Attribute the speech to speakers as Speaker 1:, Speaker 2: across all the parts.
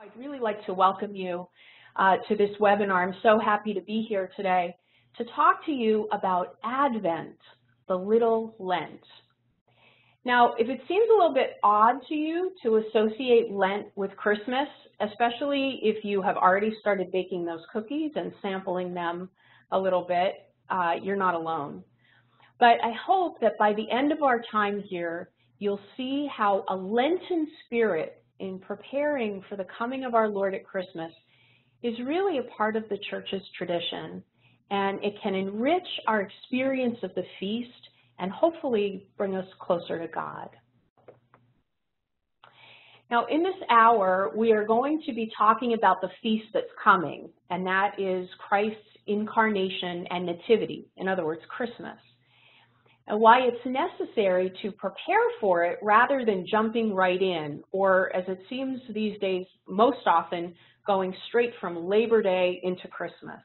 Speaker 1: I'd really like to welcome you to this webinar. I'm so happy to be here today to talk to you about Advent, the little Lent. Now, if it seems a little bit odd to you to associate Lent with Christmas, especially if you have already started baking those cookies and sampling them a little bit, you're not alone. But I hope that by the end of our time here, you'll see how a Lenten spirit in preparing for the coming of our Lord at Christmas is really a part of the Church's tradition, and it can enrich our experience of the feast and hopefully bring us closer to God. Now, in this hour, we are going to be talking about the feast that's coming, and that is Christ's Incarnation and Nativity, in other words, Christmas, and why it's necessary to prepare for it rather than jumping right in, or as it seems these days, most often going straight from Labor Day into Christmas.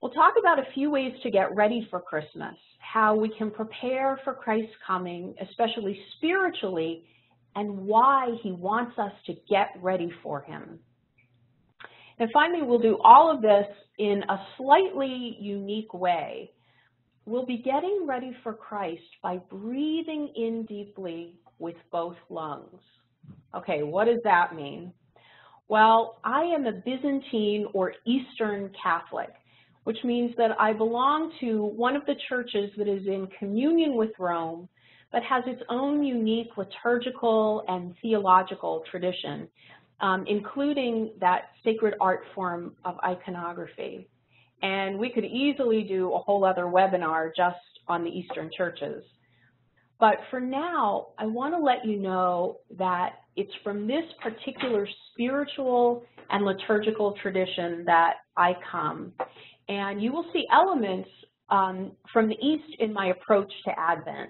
Speaker 1: We'll talk about a few ways to get ready for Christmas, how we can prepare for Christ's coming, especially spiritually, and why he wants us to get ready for him. And finally, we'll do all of this in a slightly unique way. We'll be getting ready for Christ by breathing in deeply with both lungs. Okay, what does that mean? Well, I am a Byzantine or Eastern Catholic, which means that I belong to one of the churches that is in communion with Rome, but has its own unique liturgical and theological tradition, including that sacred art form of iconography. And we could easily do a whole other webinar just on the Eastern churches. But for now, I want to let you know that it's from this particular spiritual and liturgical tradition that I come. And you will see elements from the East in my approach to Advent.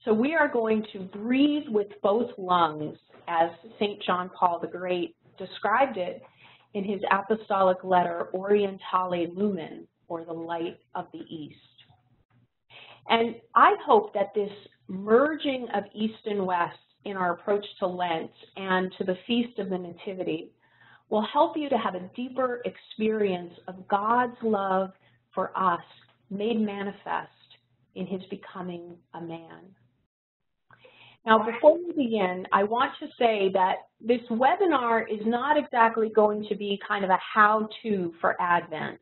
Speaker 1: So we are going to breathe with both lungs, as St. John Paul the Great described it in his apostolic letter, Orientale Lumen, or the light of the East. And I hope that this merging of East and West in our approach to Lent and to the Feast of the Nativity will help you to have a deeper experience of God's love for us made manifest in his becoming a man. Now, before we begin, I want to say that this webinar is not exactly going to be kind of a how-to for Advent.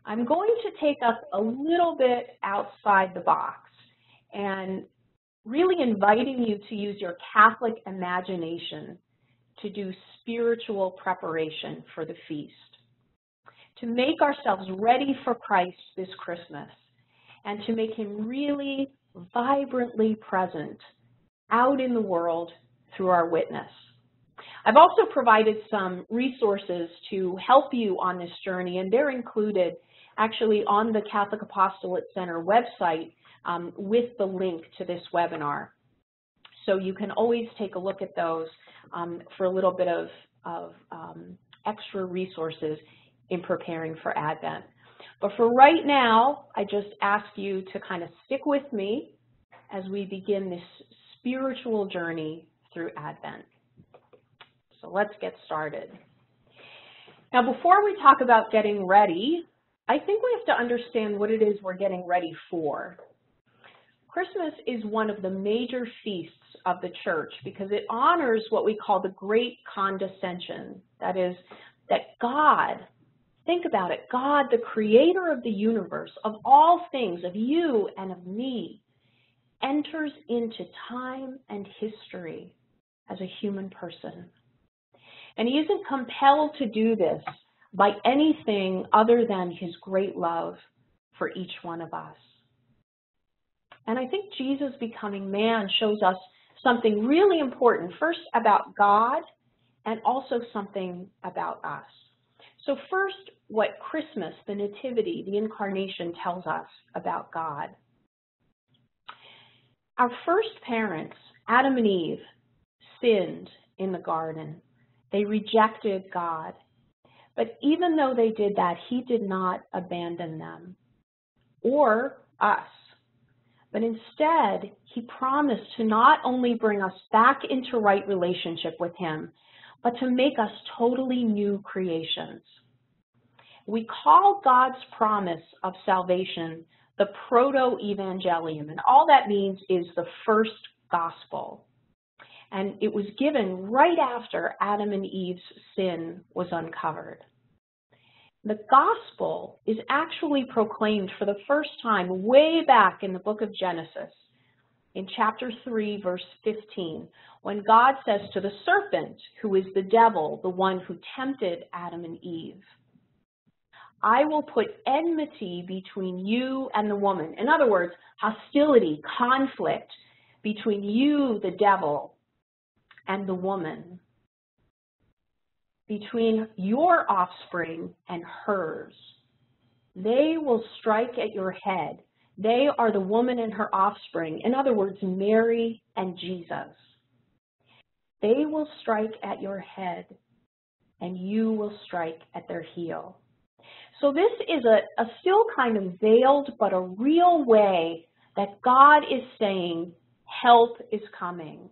Speaker 1: I'm going to take us a little bit outside the box and really inviting you to use your Catholic imagination to do spiritual preparation for the feast, to make ourselves ready for Christ this Christmas, and to make him really vibrantly present out in the world through our witness. I've also provided some resources to help you on this journey, and they're included actually on the Catholic Apostolate Center website with the link to this webinar. So you can always take a look at those for a little bit of extra resources in preparing for Advent. But for right now, I just ask you to kind of stick with me as we begin this spiritual journey through Advent. So let's get started. Now, before we talk about getting ready, I think we have to understand what it is we're getting ready for. Christmas is one of the major feasts of the Church because it honors what we call the Great Condescension. That is, that God, think about it, God, the creator of the universe, of all things, of you and of me, enters into time and history as a human person. And he isn't compelled to do this by anything other than his great love for each one of us. And I think Jesus becoming man shows us something really important, first about God and also something about us. So first, what Christmas, the Nativity, the Incarnation tells us about God. Our first parents, Adam and Eve, sinned in the garden. They rejected God. But even though they did that, he did not abandon them or us. But instead, he promised to not only bring us back into right relationship with him, but to make us totally new creations. We call God's promise of salvation the proto-evangelium, and all that means is the first gospel. And it was given right after Adam and Eve's sin was uncovered. The gospel is actually proclaimed for the first time way back in the book of Genesis, in chapter 3, verse 15, when God says to the serpent, who is the devil, the one who tempted Adam and Eve, I will put enmity between you and the woman. In other words, hostility, conflict between you, the devil, and the woman, between your offspring and hers. They will strike at your head. They are the woman and her offspring. In other words, Mary and Jesus. They will strike at your head, and you will strike at their heel. So this is a still kind of veiled but a real way that God is saying help is coming.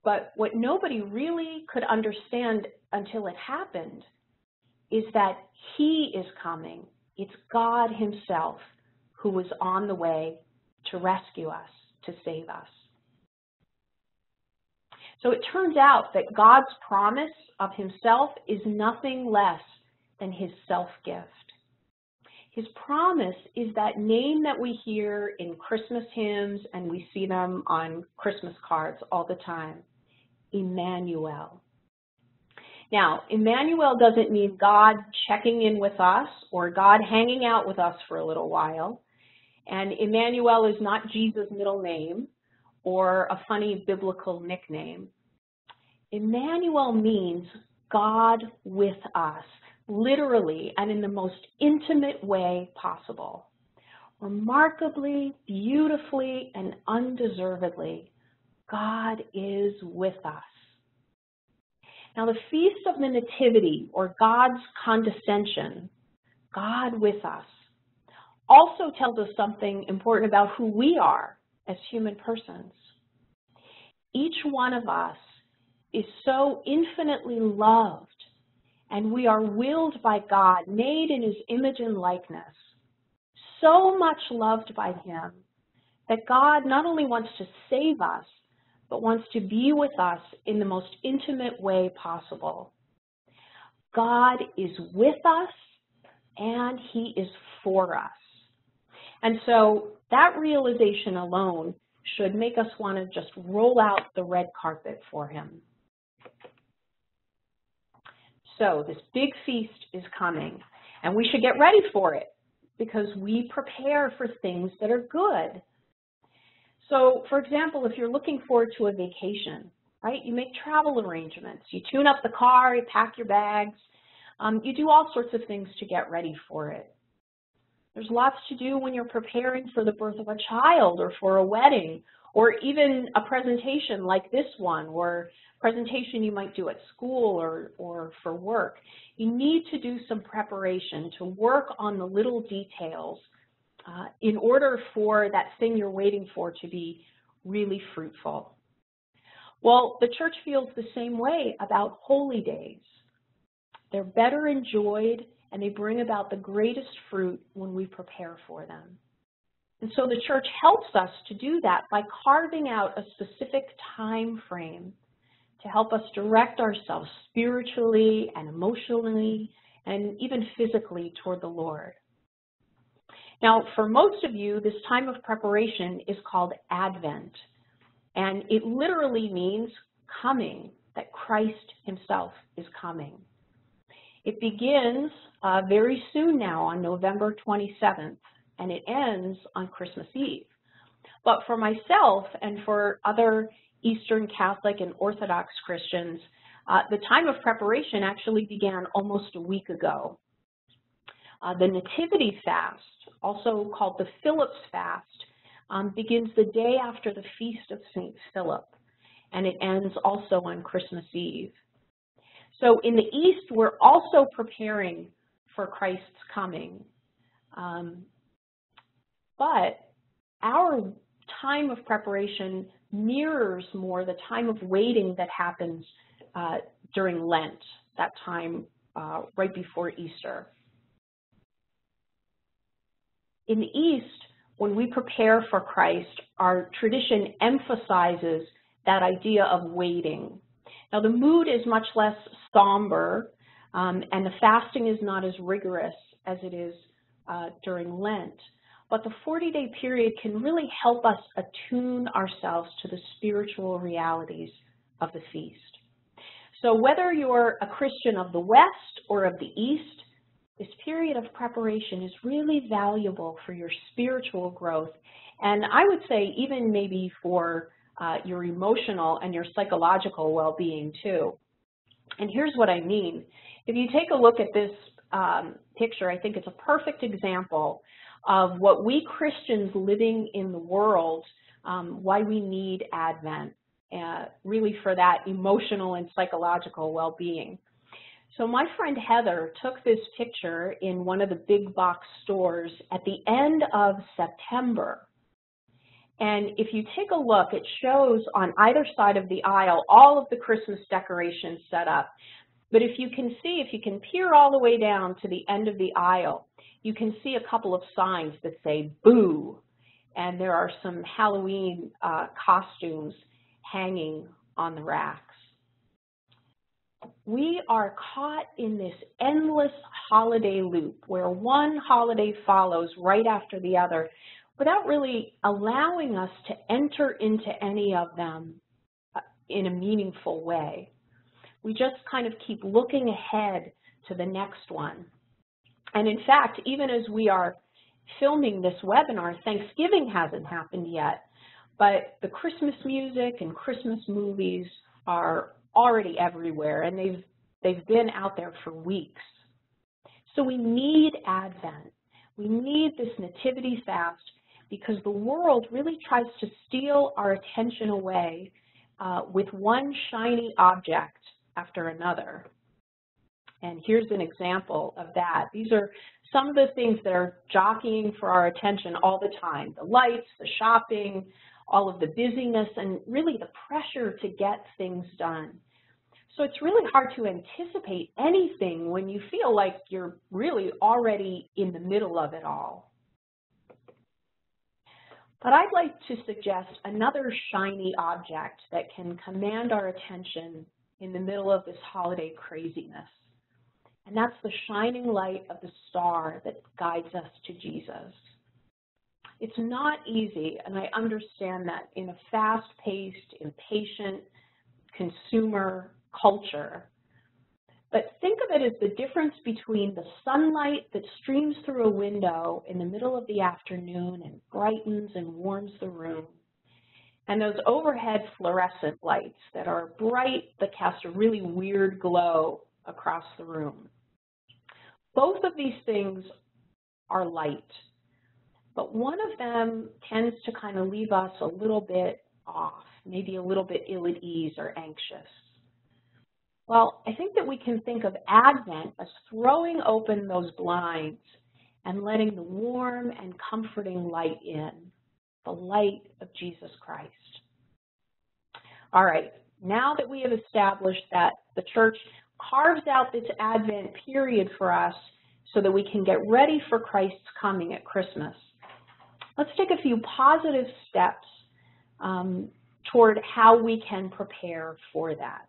Speaker 1: But what nobody really could understand until it happened is that he is coming. It's God himself who was on the way to rescue us, to save us. So it turns out that God's promise of himself is nothing less than his self-gift. His promise is that name that we hear in Christmas hymns, and we see them on Christmas cards all the time, Emmanuel. Now, Emmanuel doesn't mean God checking in with us or God hanging out with us for a little while. And Emmanuel is not Jesus' middle name or a funny biblical nickname. Emmanuel means God with us, literally and in the most intimate way possible. Remarkably, beautifully, and undeservedly, God is with us. Now, the Feast of the Nativity, or God's condescension, God with us, also tells us something important about who we are as human persons. Each one of us is so infinitely loved, and we are willed by God, made in his image and likeness, so much loved by him that God not only wants to save us, but wants to be with us in the most intimate way possible. God is with us, and he is for us. And so that realization alone should make us want to just roll out the red carpet for him. So this big feast is coming, and we should get ready for it because we prepare for things that are good. So, for example, if you're looking forward to a vacation, right, you make travel arrangements. You tune up the car, you pack your bags. You do all sorts of things to get ready for it. There's lots to do when you're preparing for the birth of a child or for a wedding or even a presentation like this one or presentation you might do at school or for work. You need to do some preparation to work on the little details in order for that thing you're waiting for to be really fruitful. Well, the church feels the same way about holy days. They're better enjoyed, and they bring about the greatest fruit when we prepare for them. And so the church helps us to do that by carving out a specific time frame to help us direct ourselves spiritually and emotionally and even physically toward the Lord. Now, for most of you, this time of preparation is called Advent, and it literally means coming, that Christ himself is coming. It begins very soon now on November 27th, and it ends on Christmas Eve. But for myself and for other Eastern Catholic and Orthodox Christians, the time of preparation actually began almost a week ago. The Nativity fast, also called the Philip's fast, begins the day after the Feast of St. Philip, and it ends also on Christmas Eve. So in the East, we're also preparing for Christ's coming. But our time of preparation mirrors more the time of waiting that happens during Lent, that time right before Easter. In the East, when we prepare for Christ, our tradition emphasizes that idea of waiting. Now, the mood is much less somber, and the fasting is not as rigorous as it is during Lent. But the 40-day period can really help us attune ourselves to the spiritual realities of the feast. So whether you're a Christian of the West or of the East, this period of preparation is really valuable for your spiritual growth, and I would say even maybe for your emotional and your psychological well-being too. And here's what I mean. If you take a look at this picture, I think it's a perfect example of what we Christians living in the world, why we need Advent, really for that emotional and psychological well-being. So my friend Heather took this picture in one of the big box stores at the end of September. And if you take a look, it shows on either side of the aisle all of the Christmas decorations set up. But if you can see, if you can peer all the way down to the end of the aisle, you can see a couple of signs that say boo. And there are some Halloween costumes hanging on the racks. We are caught in this endless holiday loop where one holiday follows right after the other without really allowing us to enter into any of them in a meaningful way. We just kind of keep looking ahead to the next one. And in fact, even as we are filming this webinar, Thanksgiving hasn't happened yet, but the Christmas music and Christmas movies are already everywhere, and they've been out there for weeks. So we need Advent. We need this Nativity fast because the world really tries to steal our attention away with one shiny object after another. And here's an example of that. These are some of the things that are jockeying for our attention all the time: the lights, the shopping, all of the busyness, and really the pressure to get things done. So it's really hard to anticipate anything when you feel like you're really already in the middle of it all. But I'd like to suggest another shiny object that can command our attention in the middle of this holiday craziness. And that's the shining light of the star that guides us to Jesus. It's not easy, and I understand that in a fast-paced, impatient, consumer culture. But think of it as the difference between the sunlight that streams through a window in the middle of the afternoon and brightens and warms the room, and those overhead fluorescent lights that are bright but cast a really weird glow across the room. Both of these things are light, but one of them tends to kind of leave us a little bit off, maybe a little bit ill at ease or anxious. Well, I think that we can think of Advent as throwing open those blinds and letting the warm and comforting light in, the light of Jesus Christ. All right, now that we have established that the church carves out this Advent period for us so that we can get ready for Christ's coming at Christmas, let's take a few positive steps toward how we can prepare for that.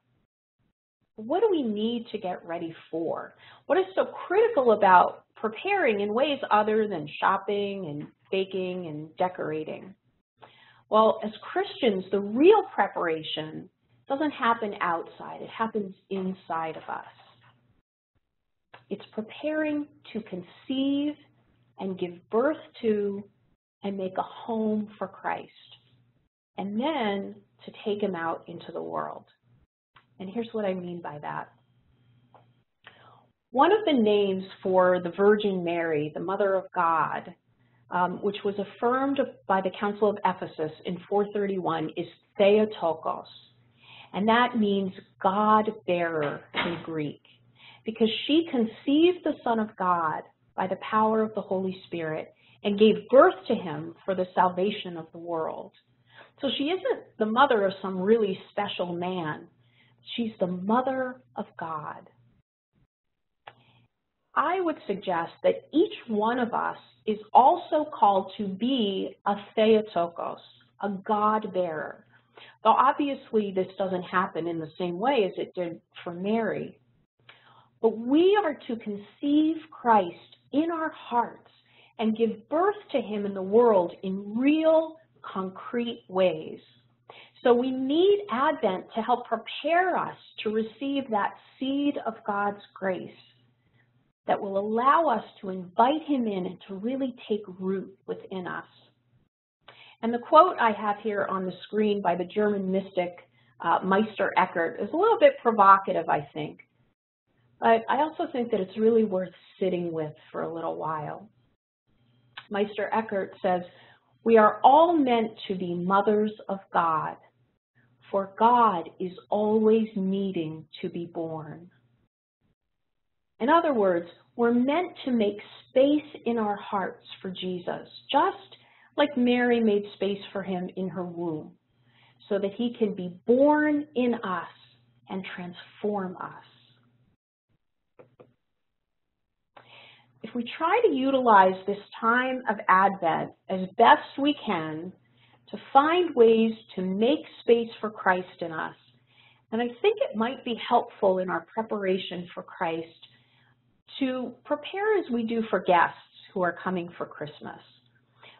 Speaker 1: What do we need to get ready for? What is so critical about preparing in ways other than shopping and baking and decorating? Well, as Christians, the real preparation doesn't happen outside. It happens inside of us. It's preparing to conceive and give birth to and make a home for Christ, and then to take him out into the world. And here's what I mean by that. One of the names for the Virgin Mary, the Mother of God, which was affirmed by the Council of Ephesus in 431, is Theotokos. And that means God-bearer in Greek, because she conceived the Son of God by the power of the Holy Spirit and gave birth to him for the salvation of the world. So she isn't the mother of some really special man. She's the mother of God. I would suggest that each one of us is also called to be a Theotokos, a God-bearer. Though obviously this doesn't happen in the same way as it did for Mary. But we are to conceive Christ in our hearts and give birth to him in the world in real, concrete ways. So we need Advent to help prepare us to receive that seed of God's grace that will allow us to invite him in and to really take root within us. And the quote I have here on the screen by the German mystic Meister Eckhart is a little bit provocative, I think. But I also think that it's really worth sitting with for a little while. Meister Eckhart says, "We are all meant to be mothers of God, for God is always needing to be born." In other words, we're meant to make space in our hearts for Jesus, just like Mary made space for him in her womb, so that he can be born in us and transform us. If we try to utilize this time of Advent as best we can to find ways to make space for Christ in us, then I think it might be helpful in our preparation for Christ to prepare as we do for guests who are coming for Christmas.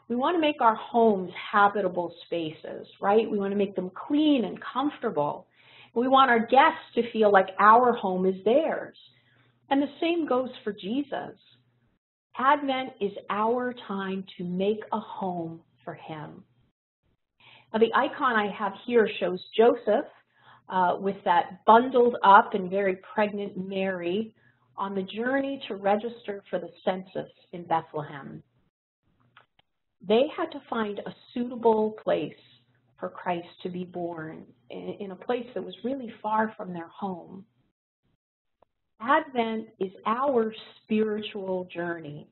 Speaker 1: We want to make our homes habitable spaces, right? We want to make them clean and comfortable. We want our guests to feel like our home is theirs. And the same goes for Jesus. Advent is our time to make a home for him. Now, the icon I have here shows Joseph with that bundled up and very pregnant Mary on the journey to register for the census in Bethlehem. They had to find a suitable place for Christ to be born, in a place that was really far from their home. Advent is our spiritual journey,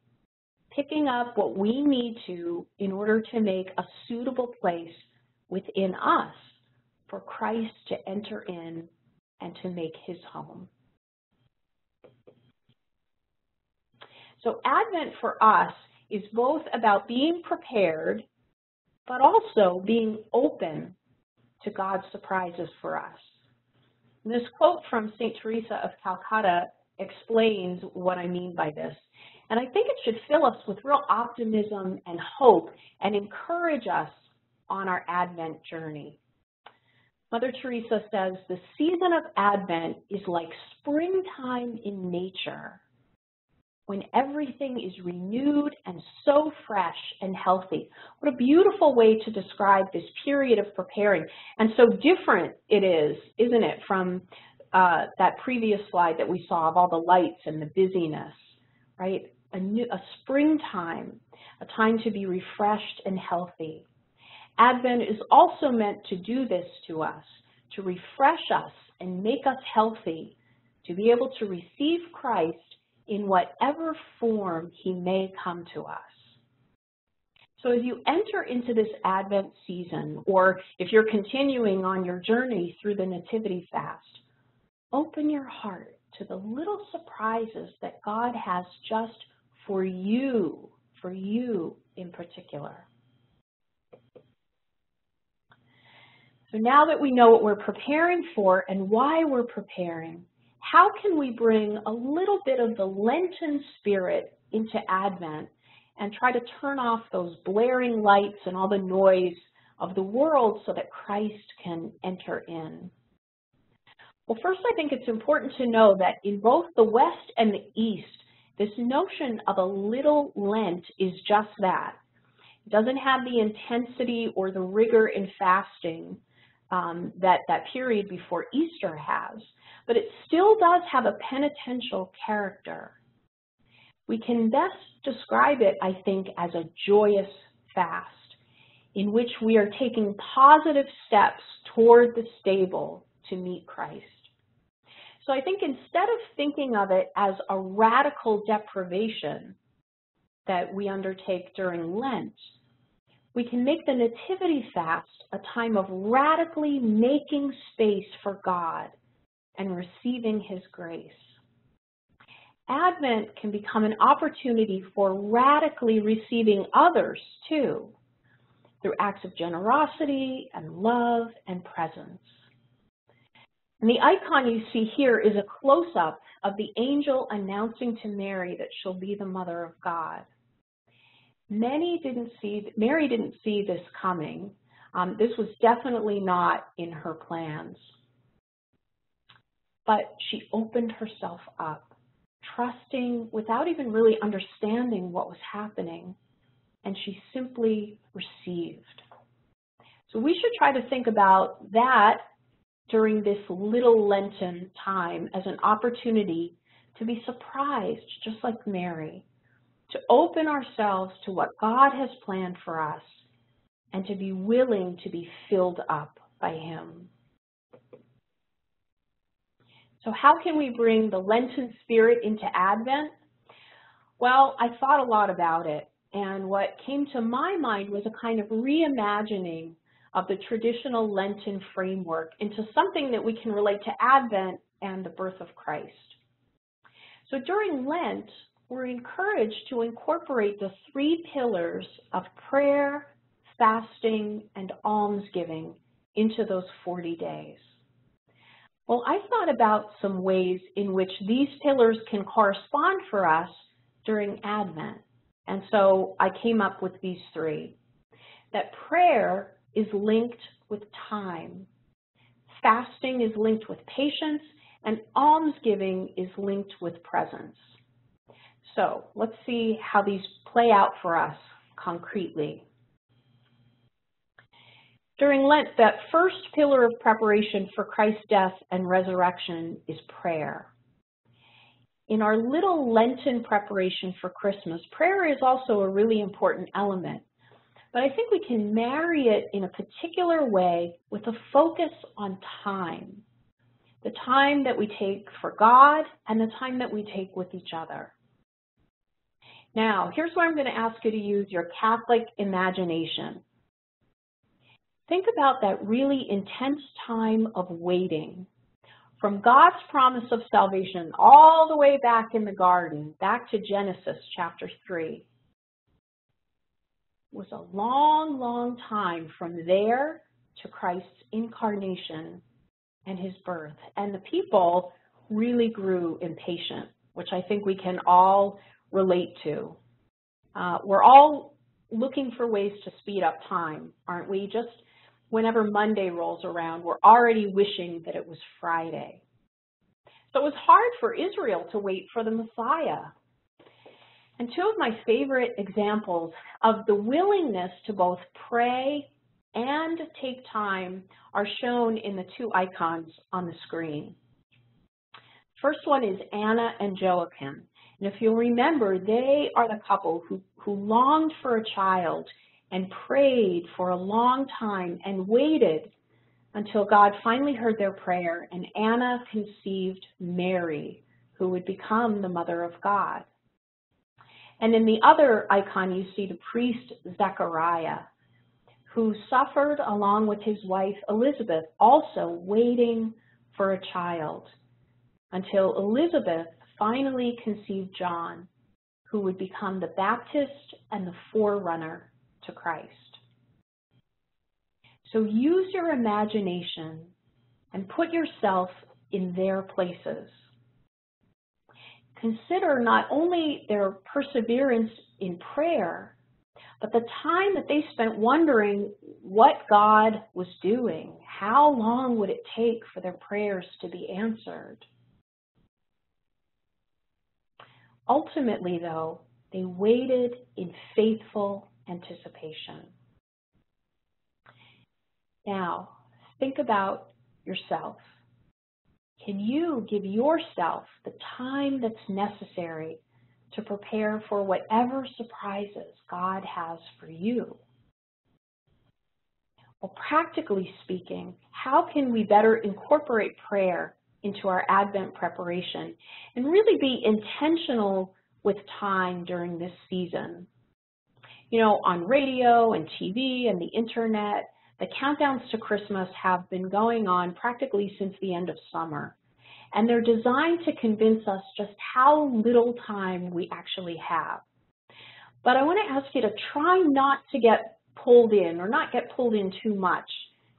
Speaker 1: picking up what we need to in order to make a suitable place within us for Christ to enter in and to make his home. So Advent for us is both about being prepared, but also being open to God's surprises for us. And this quote from St. Teresa of Calcutta explains what I mean by this. And I think it should fill us with real optimism and hope and encourage us on our Advent journey. Mother Teresa says, "The season of Advent is like springtime in nature, when everything is renewed and so fresh and healthy." What a beautiful way to describe this period of preparing. And so different it is, isn't it, from that previous slide that we saw of all the lights and the busyness, right? A springtime, a time to be refreshed and healthy. Advent is also meant to do this to us, to refresh us and make us healthy, to be able to receive Christ in whatever form he may come to us. So as you enter into this Advent season, or if you're continuing on your journey through the Nativity fast, open your heart to the little surprises that God has just for you in particular. So now that we know what we're preparing for and why we're preparing, how can we bring a little bit of the Lenten spirit into Advent and try to turn off those blaring lights and all the noise of the world so that Christ can enter in? Well, first, I think it's important to know that in both the West and the East, this notion of a little Lent is just that. It doesn't have the intensity or the rigor in fasting that period before Easter has, but it still does have a penitential character. We can best describe it, I think, as a joyous fast in which we are taking positive steps toward the stable to meet Christ. So I think instead of thinking of it as a radical deprivation, that we undertake during Lent, we can make the Nativity fast a time of radically making space for God and receiving His grace. Advent can become an opportunity for radically receiving others, too, through acts of generosity and love and presence. And the icon you see here is a close-up of the angel announcing to Mary that she'll be the mother of God. Mary didn't see this coming. This was definitely not in her plans. But she opened herself up, trusting without even really understanding what was happening, and she simply received. So we should try to think about that during this little Lenten time as an opportunity to be surprised, just like Mary, to open ourselves to what God has planned for us and to be willing to be filled up by Him. So how can we bring the Lenten spirit into Advent? Well, I thought a lot about it, and what came to my mind was a kind of reimagining of the traditional Lenten framework into something that we can relate to Advent and the birth of Christ. So during Lent, we're encouraged to incorporate the 3 pillars of prayer, fasting, and almsgiving into those 40 days. Well, I thought about some ways in which these pillars can correspond for us during Advent. And so I came up with these 3. That prayer is linked with time. Fasting is linked with patience, and almsgiving is linked with presence. So let's see how these play out for us concretely. During Lent, that first pillar of preparation for Christ's death and resurrection is prayer. In our little Lenten preparation for Christmas, prayer is also a really important element, but I think we can marry it in a particular way with a focus on time, the time that we take for God and the time that we take with each other. Now, here's where I'm going to ask you to use your Catholic imagination. Think about that really intense time of waiting, from God's promise of salvation all the way back in the garden, back to Genesis chapter 3. It was a long, long time from there to Christ's incarnation and His birth. And the people really grew impatient, which I think we can all relate to. We're all looking for ways to speed up time, aren't we? Just whenever Monday rolls around, we're already wishing that it was Friday. So it was hard for Israel to wait for the Messiah. And 2 of my favorite examples of the willingness to both pray and take time are shown in the 2 icons on the screen. First one is Anna and Joachim. And if you'll remember, they are the couple who longed for a child and prayed for a long time and waited until God finally heard their prayer, and Anna conceived Mary, who would become the mother of God. And in the other icon, you see the priest Zechariah, who suffered along with his wife Elizabeth, also waiting for a child, until Elizabeth finally conceived John, who would become the Baptist and the forerunner to Christ. So use your imagination and put yourself in their places. Consider not only their perseverance in prayer, but the time that they spent wondering what God was doing. How long would it take for their prayers to be answered? Ultimately, though, they waited in faithful anticipation. Now, think about yourself. Can you give yourself the time that's necessary to prepare for whatever surprises God has for you? Well, practically speaking, how can we better incorporate prayer into our Advent preparation and really be intentional with time during this season. You know, on radio and TV and the internet, the countdowns to Christmas have been going on practically since the end of summer. And they're designed to convince us just how little time we actually have. But I want to ask you to try not to get pulled in or not get pulled in too much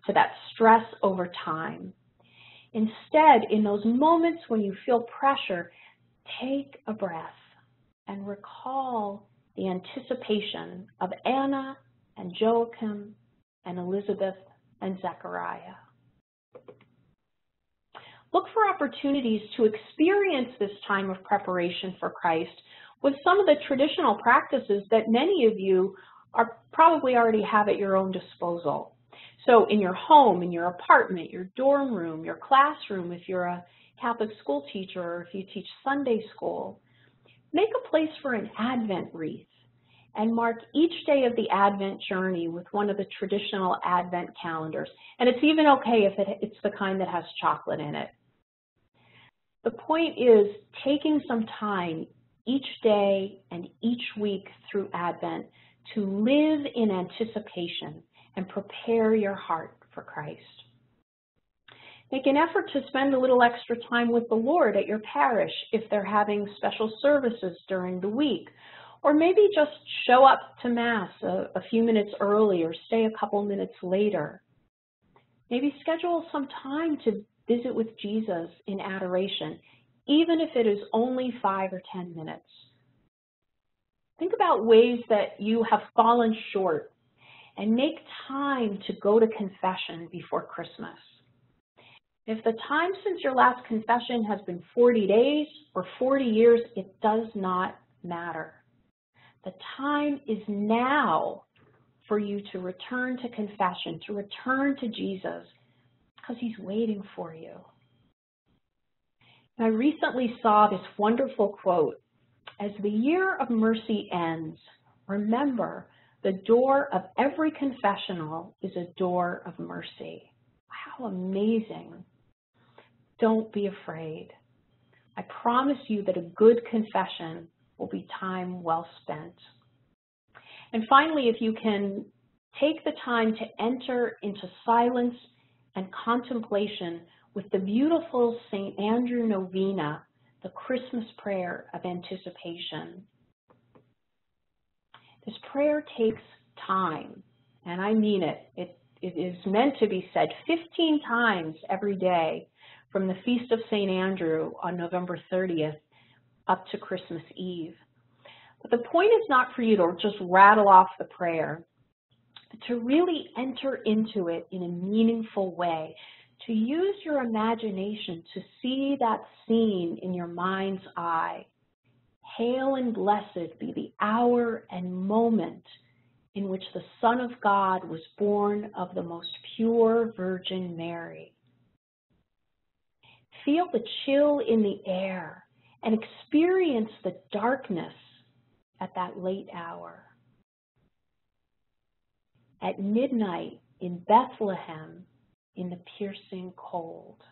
Speaker 1: to that stress over time. Instead, in those moments when you feel pressure, take a breath and recall the anticipation of Anna and Joachim and Elizabeth and Zechariah. Look for opportunities to experience this time of preparation for Christ with some of the traditional practices that many of you probably already have at your own disposal. So in your home, in your apartment, your dorm room, your classroom, if you're a Catholic school teacher or if you teach Sunday school, make a place for an Advent wreath and mark each day of the Advent journey with one of the traditional Advent calendars. And it's even okay if it's the kind that has chocolate in it. The point is taking some time each day and each week through Advent to live in anticipation and prepare your heart for Christ. Make an effort to spend a little extra time with the Lord at your parish if they're having special services during the week, or maybe just show up to Mass a few minutes early or stay a couple minutes later. Maybe schedule some time to visit with Jesus in adoration, even if it is only 5 or 10 minutes. Think about ways that you have fallen short and make time to go to confession before Christmas. If the time since your last confession has been 40 days or 40 years, it does not matter. The time is now for you to return to confession, to return to Jesus, because he's waiting for you. I recently saw this wonderful quote, "As the year of mercy ends, remember the door of every confessional is a door of mercy." How amazing. Don't be afraid. I promise you that a good confession will be time well spent. And finally, if you can take the time to enter into silence and contemplation with the beautiful St. Andrew Novena, the Christmas prayer of anticipation. This prayer takes time, and I mean it. It is meant to be said 15 times every day from the Feast of St. Andrew on November 30th up to Christmas Eve. But the point is not for you to just rattle off the prayer, but to really enter into it in a meaningful way, to use your imagination to see that scene in your mind's eye. Hail and blessed be the hour and moment in which the Son of God was born of the most pure Virgin Mary. Feel the chill in the air and experience the darkness at that late hour. At midnight in Bethlehem, in the piercing cold.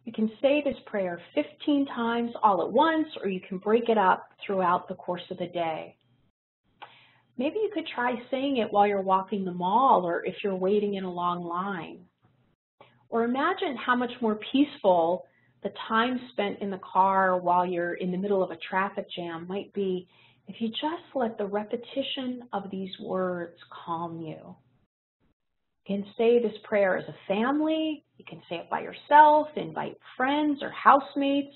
Speaker 1: You can say this prayer 15 times all at once, or you can break it up throughout the course of the day. Maybe you could try saying it while you're walking the mall or if you're waiting in a long line. Or imagine how much more peaceful the time spent in the car while you're in the middle of a traffic jam might be if you just let the repetition of these words calm you. You can say this prayer as a family, you can say it by yourself, invite friends or housemates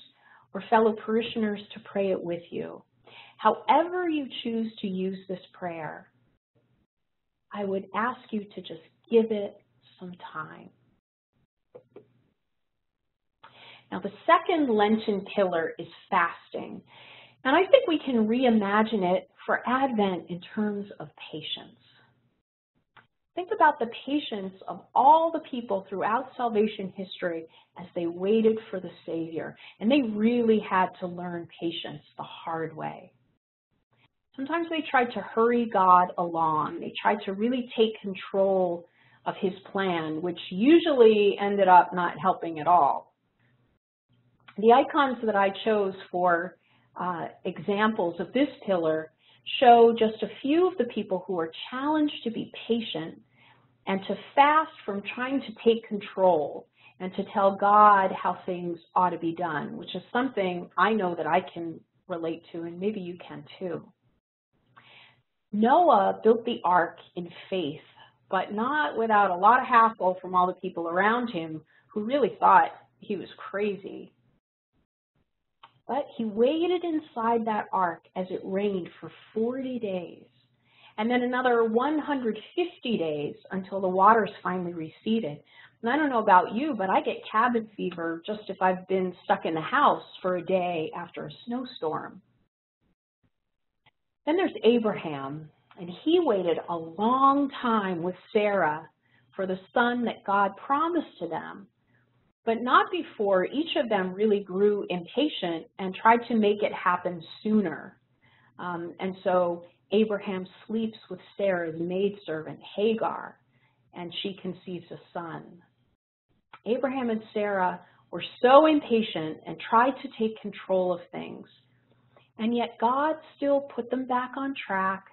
Speaker 1: or fellow parishioners to pray it with you. However you choose to use this prayer, I would ask you to just give it some time. Now, the second Lenten pillar is fasting, and I think we can reimagine it for Advent in terms of patience. Think about the patience of all the people throughout salvation history as they waited for the Savior, and they really had to learn patience the hard way. Sometimes they tried to hurry God along. They tried to really take control of his plan, which usually ended up not helping at all. The icons that I chose for examples of this pillar show just a few of the people who are challenged to be patient and to fast from trying to take control and to tell God how things ought to be done, which is something I know that I can relate to, and maybe you can too. Noah built the ark in faith, but not without a lot of hassle from all the people around him who really thought he was crazy. But he waited inside that ark as it rained for 40 days, and then another 150 days until the waters finally receded. And I don't know about you, but I get cabin fever just if I've been stuck in the house for a day after a snowstorm. Then there's Abraham, and he waited a long time with Sarah for the son that God promised to them, but not before each of them really grew impatient and tried to make it happen sooner. And so Abraham sleeps with Sarah's maidservant, Hagar, and she conceives a son. Abraham and Sarah were so impatient and tried to take control of things, and yet God still put them back on track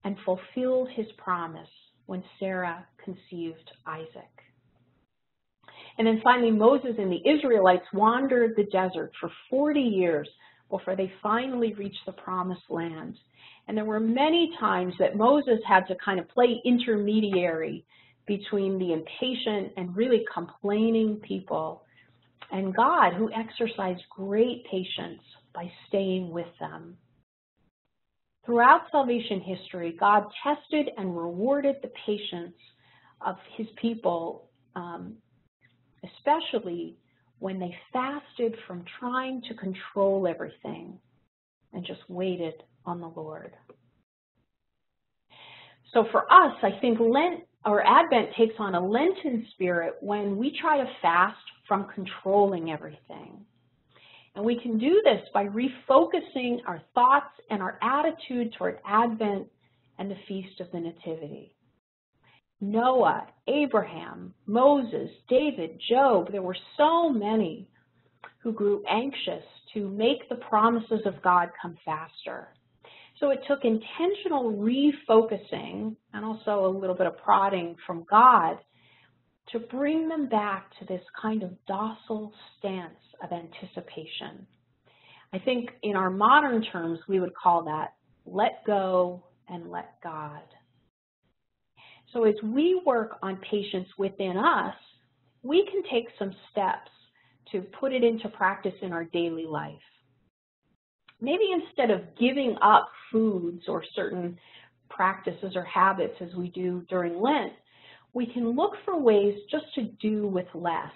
Speaker 1: and fulfilled his promise when Sarah conceived Isaac. And then finally, Moses and the Israelites wandered the desert for 40 years before they finally reached the promised land. And there were many times that Moses had to kind of play intermediary between the impatient and really complaining people and God, who exercised great patience by staying with them. Throughout salvation history, God tested and rewarded the patience of his people, especially when they fasted from trying to control everything and just waited on the Lord. So for us, I think Lent or Advent takes on a Lenten spirit when we try to fast from controlling everything. And we can do this by refocusing our thoughts and our attitude toward Advent and the Feast of the Nativity. Noah, Abraham, Moses, David, Job, there were so many who grew anxious to make the promises of God come faster. So it took intentional refocusing and also a little bit of prodding from God to bring them back to this kind of docile stance of anticipation. I think in our modern terms, we would call that let go and let God. So as we work on patience within us, we can take some steps to put it into practice in our daily life. Maybe instead of giving up foods or certain practices or habits as we do during Lent, we can look for ways just to do with less,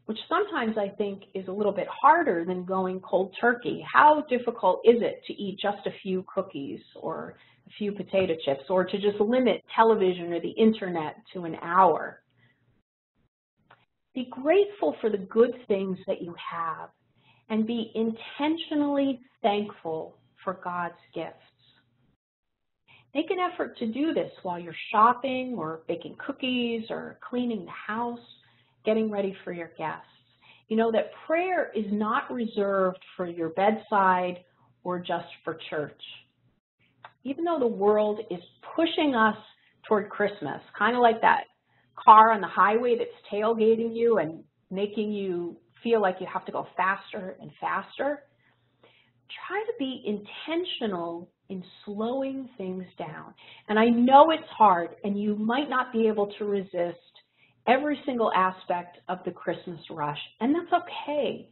Speaker 1: which sometimes I think is a little bit harder than going cold turkey. How difficult is it to eat just a few cookies or a few potato chips, or to just limit television or the internet to an hour? Be grateful for the good things that you have and be intentionally thankful for God's gifts. Make an effort to do this while you're shopping or baking cookies or cleaning the house, getting ready for your guests. You know that prayer is not reserved for your bedside or just for church. Even though the world is pushing us toward Christmas, kind of like that car on the highway that's tailgating you and making you feel like you have to go faster and faster, try to be intentional in slowing things down. And I know it's hard, and you might not be able to resist every single aspect of the Christmas rush, and that's okay.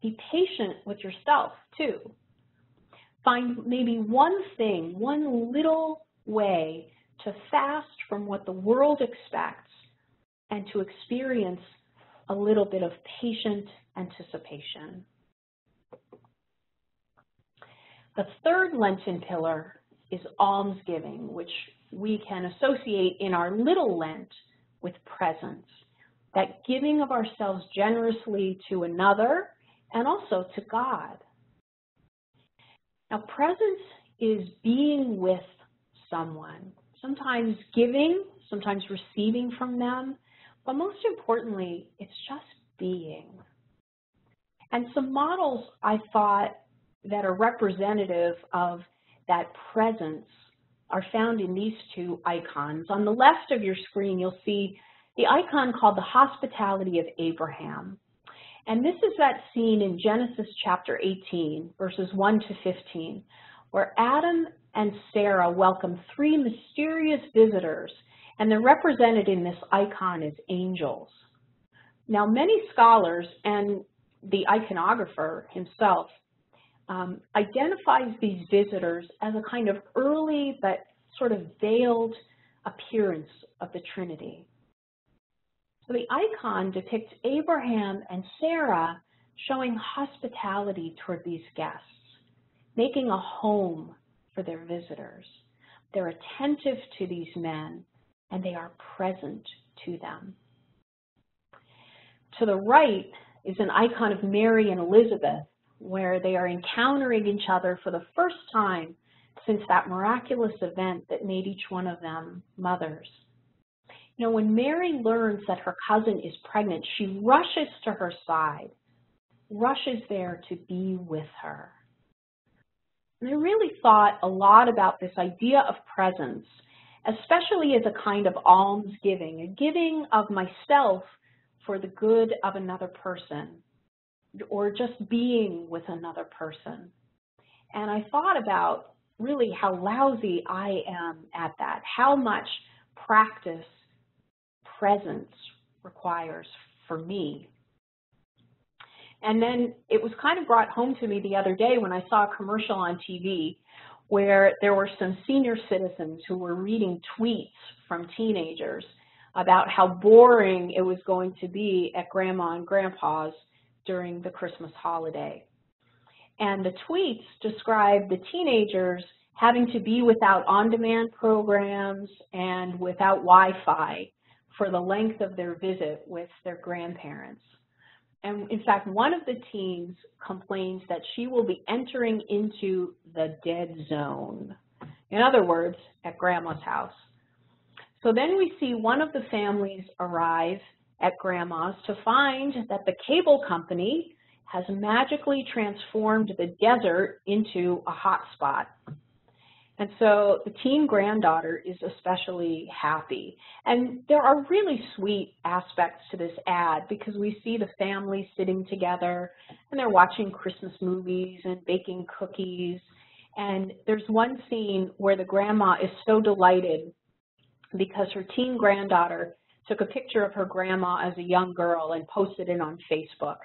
Speaker 1: Be patient with yourself, too. Find maybe one thing, one little way to fast from what the world expects and to experience a little bit of patient anticipation. The third Lenten pillar is almsgiving, which we can associate in our little Lent with presents, that giving of ourselves generously to another and also to God. Now, presence is being with someone, sometimes giving, sometimes receiving from them, but most importantly, it's just being. And some models I thought that are representative of that presence are found in these two icons. On the left of your screen, you'll see the icon called the hospitality of Abraham. And this is that scene in Genesis chapter 18, verses 1 to 15, where Adam and Sarah welcome three mysterious visitors, and they're represented in this icon as angels. Now, many scholars and the iconographer himself identifies these visitors as a kind of early but sort of veiled appearance of the Trinity. So the icon depicts Abraham and Sarah showing hospitality toward these guests, making a home for their visitors. They're attentive to these men, and they are present to them. To the right is an icon of Mary and Elizabeth, where they are encountering each other for the first time since that miraculous event that made each one of them mothers. You know, when Mary learns that her cousin is pregnant, she rushes to her side, rushes there to be with her. And I really thought a lot about this idea of presence, especially as a kind of almsgiving, a giving of myself for the good of another person, or just being with another person. And I thought about really how lousy I am at that, how much practice presence requires for me. And then it was kind of brought home to me the other day when I saw a commercial on TV where there were some senior citizens who were reading tweets from teenagers about how boring it was going to be at Grandma and Grandpa's during the Christmas holiday. And the tweets described the teenagers having to be without on-demand programs and without Wi-Fi for the length of their visit with their grandparents. And in fact, one of the teens complains that she will be entering into the dead zone. In other words, at Grandma's house. So then we see one of the families arrive at Grandma's to find that the cable company has magically transformed the desert into a hotspot. And so the teen granddaughter is especially happy. And there are really sweet aspects to this ad because we see the family sitting together and they're watching Christmas movies and baking cookies. And there's one scene where the grandma is so delighted because her teen granddaughter took a picture of her grandma as a young girl and posted it on Facebook.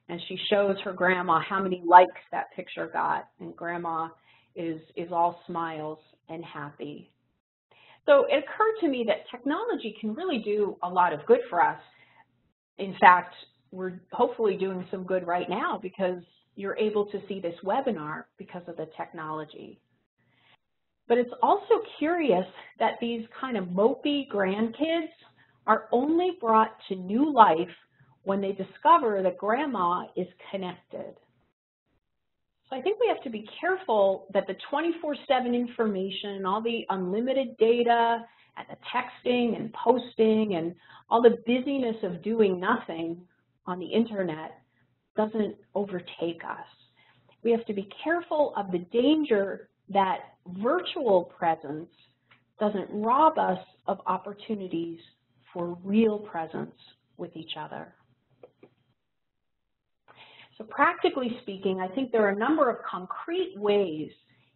Speaker 1: And she shows her grandma how many likes that picture got. And grandma is all smiles and happy. So it occurred to me that technology can really do a lot of good for us. In fact, we're hopefully doing some good right now because you're able to see this webinar because of the technology. But it's also curious that these kind of mopey grandkids are only brought to new life when they discover that grandma is connected. So I think we have to be careful that the 24/7 information, all the unlimited data, and the texting and posting and all the busyness of doing nothing on the internet doesn't overtake us. We have to be careful of the danger that virtual presence doesn't rob us of opportunities for real presence with each other. So practically speaking, I think there are a number of concrete ways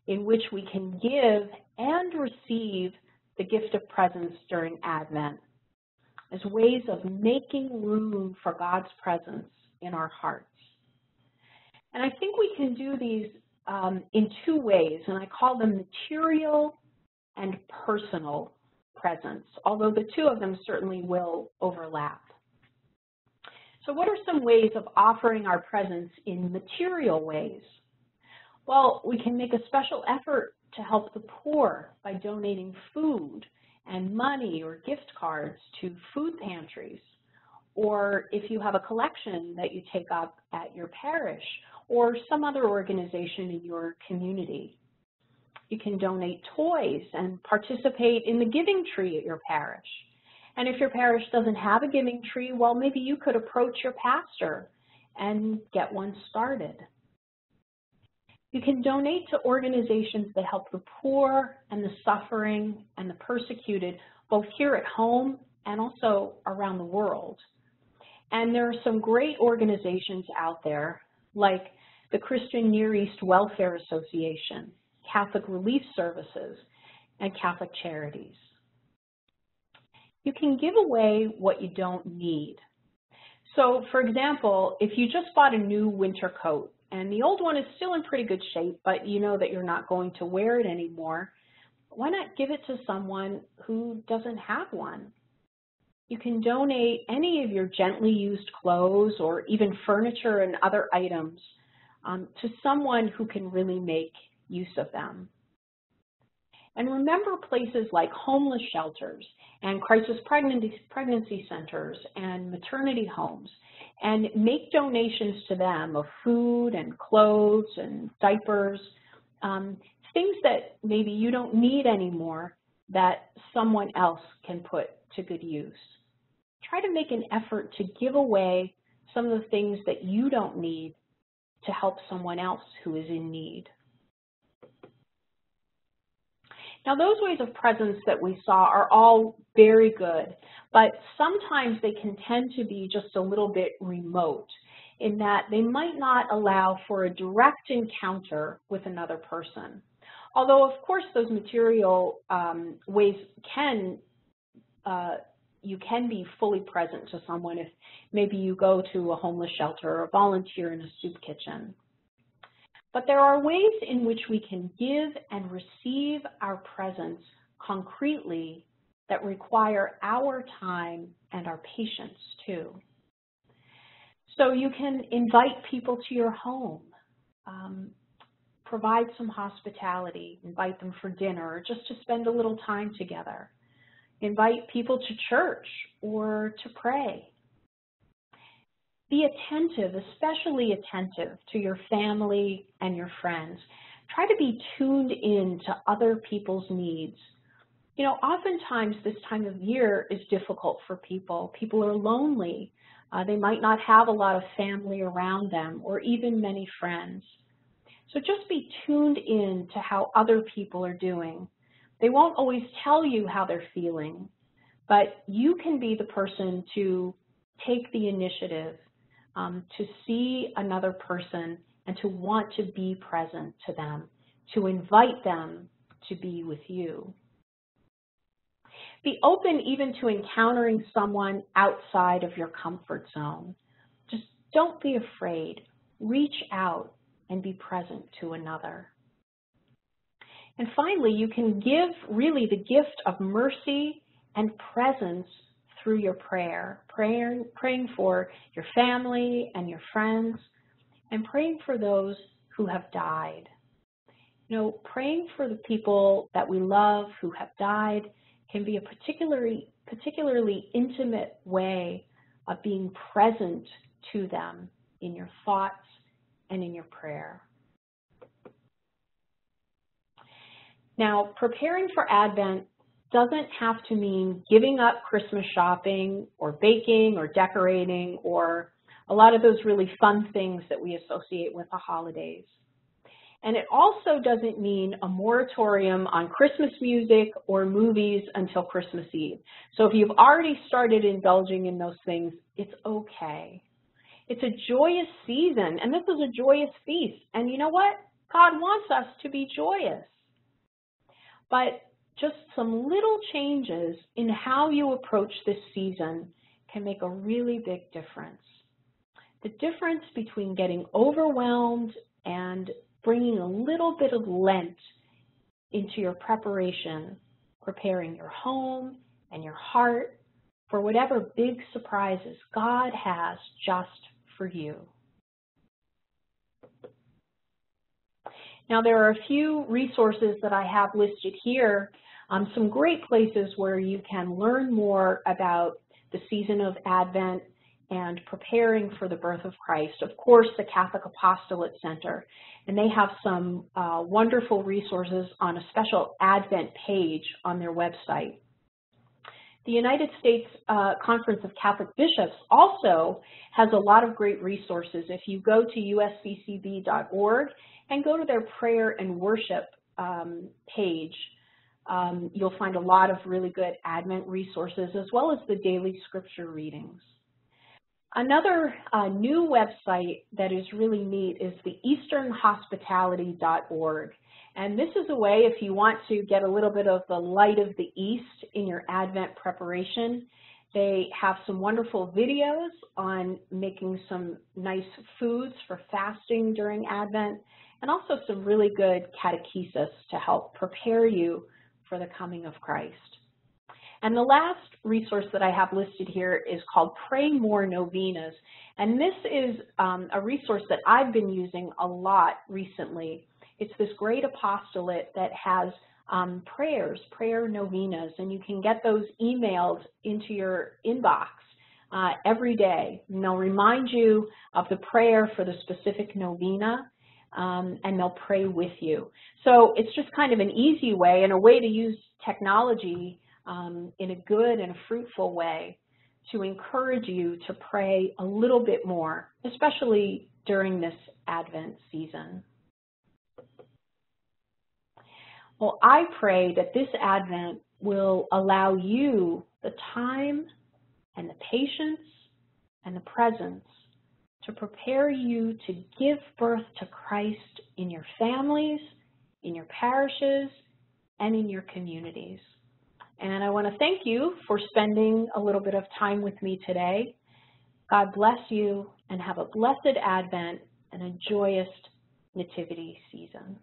Speaker 1: in which we can give and receive the gift of presence during Advent as ways of making room for God's presence in our hearts. And I think we can do these in two ways, and I call them material and personal presence, although the two of them certainly will overlap. So what are some ways of offering our presence in material ways? Well, we can make a special effort to help the poor by donating food and money or gift cards to food pantries, or if you have a collection that you take up at your parish or some other organization in your community. You can donate toys and participate in the giving tree at your parish. And if your parish doesn't have a giving tree, well, maybe you could approach your pastor and get one started. You can donate to organizations that help the poor and the suffering and the persecuted, both here at home and also around the world. And there are some great organizations out there, like the Christian Near East Welfare Association, Catholic Relief Services, and Catholic Charities. You can give away what you don't need. So, for example, if you just bought a new winter coat and the old one is still in pretty good shape, but you know that you're not going to wear it anymore, why not give it to someone who doesn't have one? You can donate any of your gently used clothes or even furniture and other items to someone who can really make use of them. And remember places like homeless shelters and crisis pregnancy centers and maternity homes, and make donations to them of food and clothes and diapers, things that maybe you don't need anymore that someone else can put to good use. Try to make an effort to give away some of the things that you don't need to help someone else who is in need. Now, those ways of presence that we saw are all very good, but sometimes they can tend to be just a little bit remote in that they might not allow for a direct encounter with another person. Although, of course, those material ways you can be fully present to someone if maybe you go to a homeless shelter or volunteer in a soup kitchen. But there are ways in which we can give and receive our presence concretely that require our time and our patience too. So you can invite people to your home, provide some hospitality, invite them for dinner or just to spend a little time together. Invite people to church or to pray. Be attentive, especially attentive to your family and your friends. Try to be tuned in to other people's needs. You know, oftentimes this time of year is difficult for people. People are lonely. They might not have a lot of family around them or even many friends. So just be tuned in to how other people are doing. They won't always tell you how they're feeling, but you can be the person to take the initiative to see another person and to want to be present to them, to invite them to be with you. Be open even to encountering someone outside of your comfort zone. Just don't be afraid. Reach out and be present to another. And finally, you can give really the gift of mercy and presence through your prayer, praying for your family and your friends, and praying for those who have died. You know, praying for the people that we love who have died can be a particularly intimate way of being present to them in your thoughts and in your prayer. Now, preparing for Advent doesn't have to mean giving up Christmas shopping or baking or decorating or a lot of those really fun things that we associate with the holidays. And it also doesn't mean a moratorium on Christmas music or movies until Christmas Eve. So if you've already started indulging in those things, it's okay. It's a joyous season, and this is a joyous feast. And you know what? God wants us to be joyous. But just some little changes in how you approach this season can make a really big difference. The difference between getting overwhelmed and bringing a little bit of Lent into your preparation, preparing your home and your heart for whatever big surprises God has just for you. Now, there are a few resources that I have listed here, some great places where you can learn more about the season of Advent and preparing for the birth of Christ. Of course, the Catholic Apostolate Center, and they have some wonderful resources on a special Advent page on their website. The United States Conference of Catholic Bishops also has a lot of great resources. If you go to usccb.org and go to their prayer and worship page, you'll find a lot of really good Advent resources, as well as the daily scripture readings. Another new website that is really neat is the easternhospitality.org. And this is a way, if you want to get a little bit of the light of the East in your Advent preparation, they have some wonderful videos on making some nice foods for fasting during Advent, and also some really good catechesis to help prepare you for the coming of Christ. And the last resource that I have listed here is called Pray More Novenas. And this is a resource that I've been using a lot recently. It's this great apostolate that has prayer novenas, and you can get those emailed into your inbox every day. And they'll remind you of the prayer for the specific novena, and they'll pray with you. So it's just kind of an easy way and a way to use technology in a good and a fruitful way to encourage you to pray a little bit more, especially during this Advent season. Well, I pray that this Advent will allow you the time and the patience and the presence to prepare you to give birth to Christ in your families, in your parishes, and in your communities. And I want to thank you for spending a little bit of time with me today. God bless you, and have a blessed Advent and a joyous Nativity season.